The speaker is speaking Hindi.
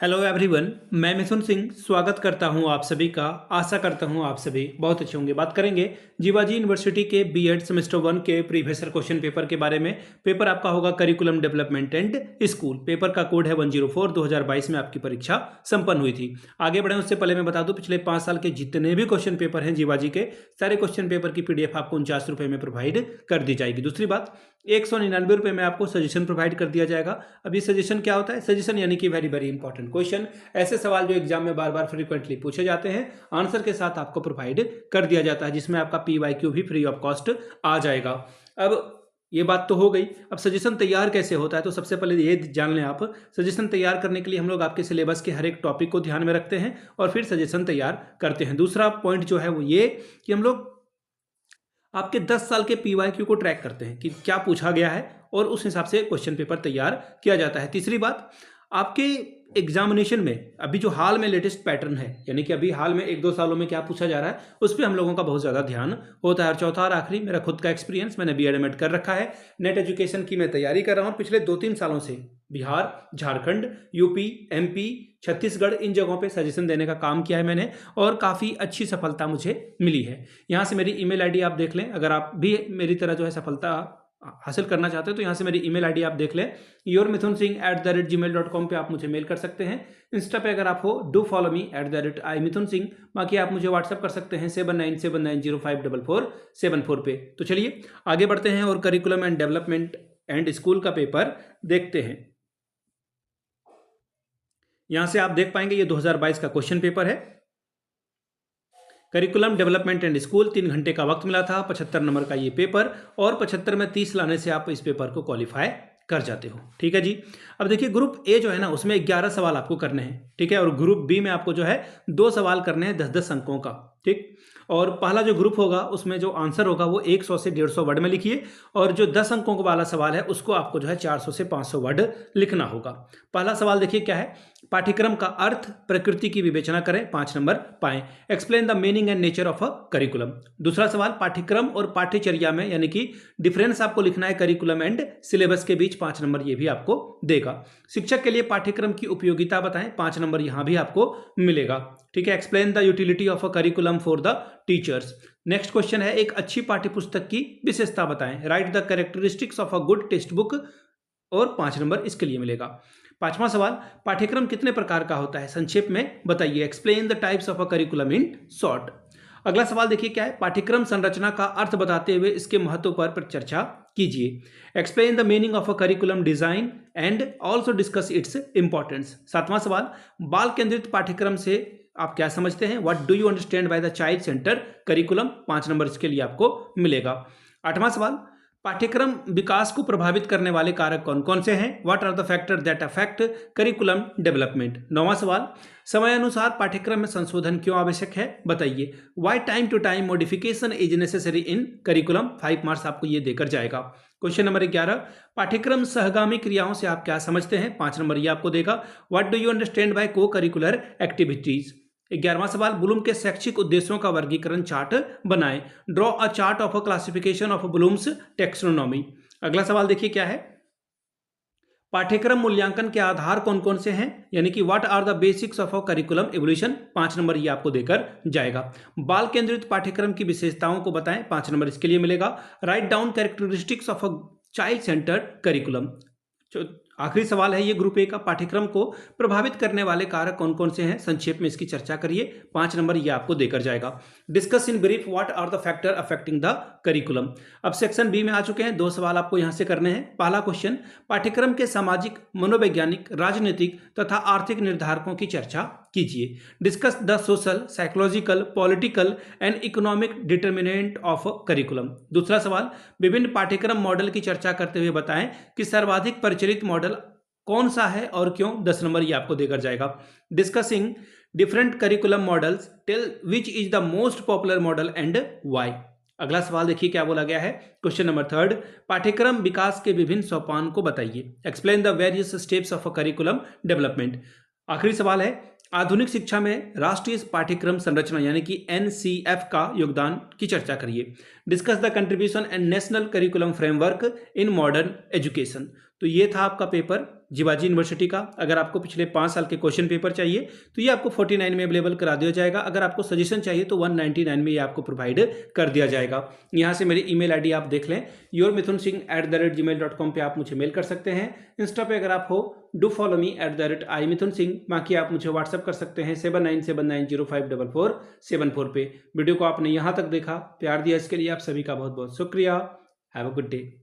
हेलो एवरीवन, मैं मिथुन सिंह स्वागत करता हूं आप सभी का। आशा करता हूं आप सभी बहुत अच्छे होंगे। बात करेंगे जीवाजी यूनिवर्सिटी के बीएड सेमेस्टर 1 के प्रीवियस ईयर क्वेश्चन पेपर के बारे में। पेपर आपका होगा curriculum development and school. Paper का कोड है 104। 2022 में आपकी परीक्षा संपन्न हुई थी। आगे बढ़े उससे पहले मैं बता दूं, पिछले 5 साल के जितने भी क्वेश्चन पेपर हैं जीवाजी के, सारे क्वेश्चन पेपर की पीडीएफ आपको 49 रुपये में प्रोवाइड कर दी जाएगी। दूसरी बात, 199 रुपये में आपको सजेशन प्रोवाइड कर दिया जाएगा। अब ये सजेशन क्या होता है? सजेशन यानी कि वेरी वेरी इंपॉर्टेंट क्वेश्चन, ऐसे सवाल जो एग्जाम में बार बार फ्रीक्वेंटली पूछे जाते हैं, आंसर के साथ आपको प्रोवाइड कर दिया जाता है, जिसमें आपका पीवाईक्यू भी फ्री ऑफ कॉस्ट आ जाएगा। अब ये बात तो हो गई। अब सजेशन तैयार कैसे होता है, तो सबसे पहले ये जान लें आप। सजेशन तैयार करने के लिए हम लोग आपके सिलेबस के हर एक टॉपिक को ध्यान में रखते हैं और फिर सजेशन तैयार करते हैं। दूसरा पॉइंट जो है वो ये कि हम लोग आपके 10 साल के पीवाईक्यू को ट्रैक करते हैं कि क्या पूछा गया है और उस हिसाब से क्वेश्चन पेपर तैयार किया जाता है। तीसरी बात, आपके एग्जामिनेशन में अभी जो हाल में लेटेस्ट पैटर्न है, यानी कि अभी हाल में 1-2 सालों में क्या पूछा जा रहा है, उस पर हम लोगों का बहुत ज़्यादा ध्यान होता है। और चौथा और आखिरी, मेरा खुद का एक्सपीरियंस, मैंने बीएड एमएड कर रखा है, नेट एजुकेशन की मैं तैयारी कर रहा हूँ। पिछले 2-3 सालों से बिहार, झारखंड, यूपी, एमपी, छत्तीसगढ़, इन जगहों पे सजेशन देने का काम किया है मैंने और काफ़ी अच्छी सफलता मुझे मिली है। यहाँ से मेरी ईमेल आईडी आप देख लें, अगर आप भी मेरी तरह जो है सफलता हासिल करना चाहते हैं तो यहाँ से मेरी ईमेल आईडी आप देख लें, yourmithunsingh@gmail.com पे आप मुझे मेल कर सकते हैं। इंस्टा पे अगर आप हो, डू फॉलो मी @imithunsingh। बाकी आप मुझे व्हाट्सअप कर सकते हैं 7979054474 पे। तो चलिए आगे बढ़ते हैं और curriculum and development and school का पेपर देखते हैं। यहाँ से आप देख पाएंगे ये 2022 का क्वेश्चन पेपर है। करिकुलम डेवलपमेंट एंड स्कूल, 3 घंटे का वक्त मिला था, 75 नंबर का ये पेपर, और 75 में 30 लाने से आप इस पेपर को क्वालिफाई कर जाते हो। ठीक है जी। अब देखिए, ग्रुप ए जो है ना, उसमें 11 सवाल आपको करने हैं। ठीक है। और ग्रुप बी में आपको जो है 2 सवाल करने हैं 10-10 अंकों का। ठीक। और पहला जो ग्रुप होगा उसमें जो आंसर होगा वो 100 से 150 वर्ड में लिखिए, और जो 10 अंकों वाला सवाल है उसको आपको जो है 400 से 500 वर्ड लिखना होगा। पहला सवाल देखिए क्या है, पाठ्यक्रम का अर्थ प्रकृति की विवेचना करें, 5 नंबर पाएं। Explain the meaning and nature of a curriculum. दूसरा सवाल, पाठ्यक्रम और पाठ्यचर्या में, यानी कि डिफरेंस आपको लिखना है करिकुलम एंड सिलेबस के बीच, 5 नंबर ये भी आपको देगा। शिक्षक के लिए पाठ्यक्रम की उपयोगिता बताएं, 5 नंबर यहां भी आपको मिलेगा। ठीक है। Explain the utility of a curriculum for the teachers. Next question है, एक अच्छी पाठ्यपुस्तक की विशेषता बताएं, right the characteristics of a good text book, और 5 नंबर इसके लिए मिलेगा। 5वां सवाल, पाठ्यक्रम कितने प्रकार का होता है, संक्षेप में बताइए, explain the types of a curriculum in short. अगला सवाल देखिए क्या है, पाठ्यक्रम संरचना का अर्थ बताते हुए इसके महत्व पर चर्चा कीजिए। Explain the meaning of a curriculum design and also discuss its importance. 7वां सवाल, बाल केंद्रित पाठ्यक्रम से आप क्या समझते हैं, what do you understand by the child center curriculum, 5 number इसके लिए आपको मिलेगा। 8वां सवाल, पाठ्यक्रम विकास को प्रभावित करने वाले कारक कौन कौन से हैं, what are the factor that affect curriculum development. 9वां सवाल, समय अनुसार पाठ्यक्रम में संशोधन क्यों आवश्यक है, बताइए, why time to time modification is necessary in curriculum, 5 marks आपको ये देकर जाएगा। क्वेश्चन नंबर 11, पाठ्यक्रम सहगामी क्रियाओं से आप क्या समझते हैं, 5 नंबर ये आपको देगा। What do you understand bye को करिकुलर एक्टिविटीज। 11वां सवाल, ब्लूम के शैक्षिक उद्देश्यों का वर्गीकरण चार्ट बनाएं, draw a chart of a classification of blooms taxonomy. अगला सवाल देखिए क्या है, पाठ्यक्रम मूल्यांकन के आधार कौन कौन से हैं, यानी कि what are the basics of a curriculum evolution, 5 number ये आपको देकर जाएगा। बाल केंद्रित पाठ्यक्रम की विशेषताओं को बताएं, 5 नंबर इसके लिए मिलेगा। Write down characteristics of a child centred curriculum. आखिरी सवाल है ये ग्रुप ए का, पाठ्यक्रम को प्रभावित करने वाले कारक कौन कौन से हैं, संक्षेप में इसकी चर्चा करिए, 5 नंबर ये आपको देकर जाएगा। Discuss in brief what are the factor affecting the curriculum. अब सेक्शन बी में आ चुके हैं, 2 सवाल आपको यहां से करने हैं। पहला क्वेश्चन, पाठ्यक्रम के सामाजिक, मनोवैज्ञानिक, राजनीतिक तथा आर्थिक निर्धारकों की चर्चा कीजिए। Discuss the social, psychological, political and economic determinant of curriculum. दूसरा सवाल, विभिन्न पाठ्यक्रम मॉडल की चर्चा करते हुए बताएं कि सर्वाधिक प्रचलित मॉडल कौन सा है और क्यों, 10 नंबर ये आपको देकर जाएगा। Discussing different curriculum models, tell which is the most popular model and why. अगला सवाल देखिए क्या बोला गया है, क्वेश्चन नंबर 3, पाठ्यक्रम विकास के विभिन्न सोपान को बताइए, explain the various steps of a curriculum development. आखिरी सवाल है, आधुनिक शिक्षा में राष्ट्रीय पाठ्यक्रम संरचना यानी कि एनसीएफ का योगदान की चर्चा करिए। Discuss the contribution and national curriculum framework in modern education. तो ये था आपका पेपर जिवाजी यूनिवर्सिटी का। अगर आपको पिछले 5 साल के क्वेश्चन पेपर चाहिए तो ये आपको 49 में अवेलेबल करा दिया जाएगा। अगर आपको सजेशन चाहिए तो 199 में ये आपको प्रोवाइड कर दिया जाएगा। यहाँ से मेरी ईमेल आईडी आप देख लें, yourmithunsingh@gmail.com पे आप मुझे मेल कर सकते हैं। इंस्टा पे अगर आप हो डू फॉलो मी @imithunsingh। बाकी आप मुझे व्हाट्सअप कर सकते हैं 7979054474 पे। वीडियो को आपने यहाँ तक देखा, प्यार दिया, इसके लिए आप सभी का बहुत बहुत शुक्रिया। Have a good day.